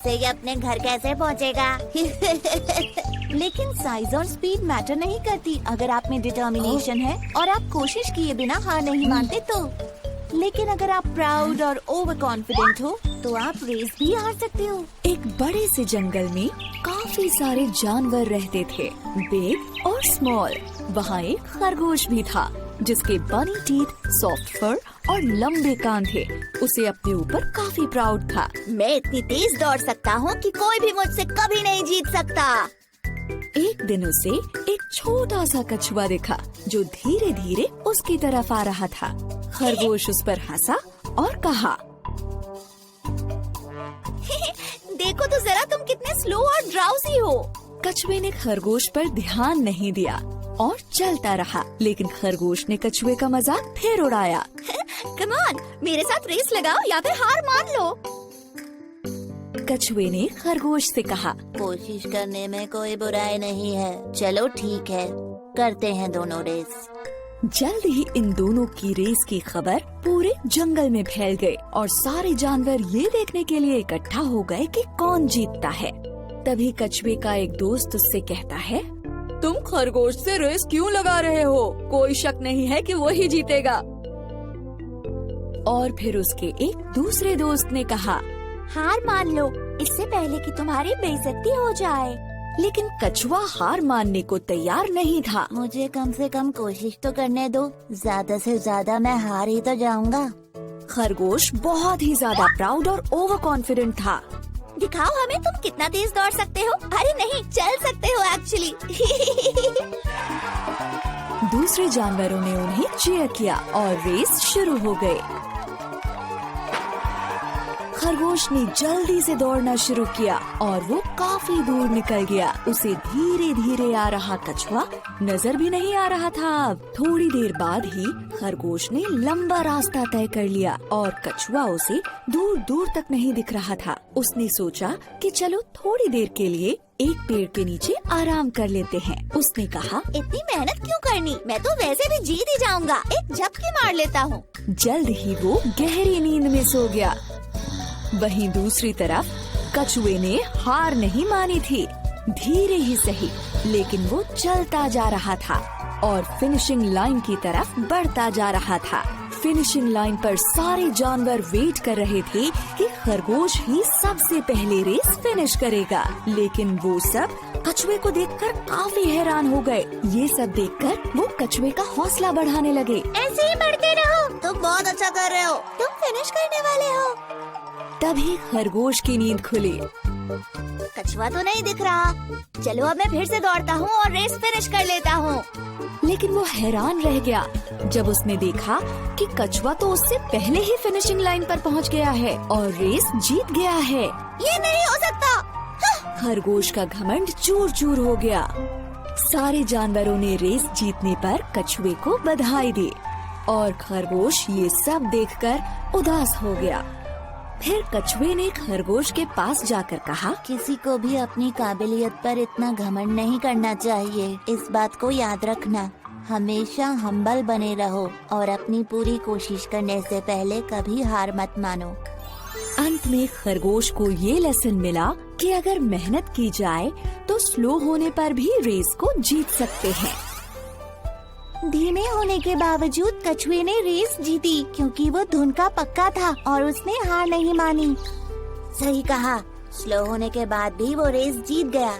से ये अपने घर कैसे पहुंचेगा? लेकिन साइज और स्पीड मैटर नहीं करती अगर आप में डिटर्मिनेशन है और आप कोशिश किए बिना हार नहीं मानते तो। लेकिन अगर आप प्राउड और ओवर कॉन्फिडेंट हो तो आप रेस भी हार सकते हो। एक बड़े से जंगल में काफी सारे जानवर रहते थे, बिग और स्मॉल। वहाँ एक खरगोश भी था जिसके बनी टीथ, सॉफ्ट फर और लंबे कान थे। उसे अपने ऊपर काफी प्राउड था। मैं इतनी तेज दौड़ सकता हूँ कि कोई भी मुझसे कभी नहीं जीत सकता। एक दिन उसे एक छोटा सा कछुआ दिखा जो धीरे धीरे उसकी तरफ आ रहा था। खरगोश उस पर हंसा और कहा, देखो तो जरा तुम कितने स्लो और ड्राउजी हो। कछुए ने खरगोश पर ध्यान नहीं दिया और चलता रहा, लेकिन खरगोश ने कछुए का मजाक फिर उड़ाया। कम ऑन, मेरे साथ रेस लगाओ या फिर हार मान लो। कछुए ने खरगोश से कहा, कोशिश करने में कोई बुराई नहीं है। चलो ठीक है, करते हैं दोनों रेस। जल्द ही इन दोनों की रेस की खबर पूरे जंगल में फैल गई और सारे जानवर ये देखने के लिए इकट्ठा हो गए कि कौन जीतता है। तभी कछुए का एक दोस्त उससे कहता है, तुम खरगोश से रेस क्यों लगा रहे हो? कोई शक नहीं है कि वही जीतेगा। और फिर उसके एक दूसरे दोस्त ने कहा, हार मान लो इससे पहले कि तुम्हारी बेइज्जती हो जाए। लेकिन कछुआ हार मानने को तैयार नहीं था। मुझे कम से कम कोशिश तो करने दो, ज्यादा से ज्यादा मैं हार ही तो जाऊंगा। खरगोश बहुत ही ज्यादा प्राउड और ओवर कॉन्फिडेंट था। दिखाओ हमें तुम कितना तेज दौड़ सकते हो। अरे नहीं, चल सकते हो एक्चुअली। दूसरे जानवरों ने उन्हें चीयर किया और रेस शुरू हो गई। खरगोश ने जल्दी से दौड़ना शुरू किया और वो काफी दूर निकल गया। उसे धीरे धीरे आ रहा कछुआ नजर भी नहीं आ रहा था। अब थोड़ी देर बाद ही खरगोश ने लंबा रास्ता तय कर लिया और कछुआ उसे दूर दूर तक नहीं दिख रहा था। उसने सोचा कि चलो थोड़ी देर के लिए एक पेड़ के नीचे आराम कर लेते हैं। उसने कहा, इतनी मेहनत क्यों करनी, मैं तो वैसे भी जीत ही जाऊंगा। एक झपकी मार लेता हूँ। जल्द ही वो गहरी नींद में सो गया। वहीं दूसरी तरफ कछुए ने हार नहीं मानी थी। धीरे ही सही, लेकिन वो चलता जा रहा था और फिनिशिंग लाइन की तरफ बढ़ता जा रहा था। फिनिशिंग लाइन पर सारे जानवर वेट कर रहे थे कि खरगोश ही सबसे पहले रेस फिनिश करेगा। लेकिन वो सब कछुए को देखकर काफी हैरान हो गए। ये सब देखकर वो कछुए का हौसला बढ़ाने लगे। ऐसे ही बढ़ते रहो, तुम बहुत अच्छा कर रहे हो, तुम फिनिश करने वाले हो। तभी खरगोश की नींद खुली। कछुआ तो नहीं दिख रहा। चलो अब मैं फिर से दौड़ता हूँ और रेस फिनिश कर लेता हूँ। लेकिन वो हैरान रह गया जब उसने देखा कि कछुआ तो उससे पहले ही फिनिशिंग लाइन पर पहुँच गया है और रेस जीत गया है। ये नहीं हो सकता। खरगोश का घमंड चूर चूर हो गया। सारे जानवरों ने रेस जीतने पर कछुए को बधाई दी और खरगोश ये सब देखकर उदास हो गया। फिर कछुए ने खरगोश के पास जाकर कहा, किसी को भी अपनी काबिलियत पर इतना घमंड नहीं करना चाहिए। इस बात को याद रखना, हमेशा हम्बल बने रहो और अपनी पूरी कोशिश करने से पहले कभी हार मत मानो। अंत में खरगोश को ये लेसन मिला कि अगर मेहनत की जाए तो स्लो होने पर भी रेस को जीत सकते हैं। धीमे होने के बावजूद कछुए ने रेस जीती क्योंकि वो धुन का पक्का था और उसने हार नहीं मानी। सही कहा, स्लो होने के बाद भी वो रेस जीत गया।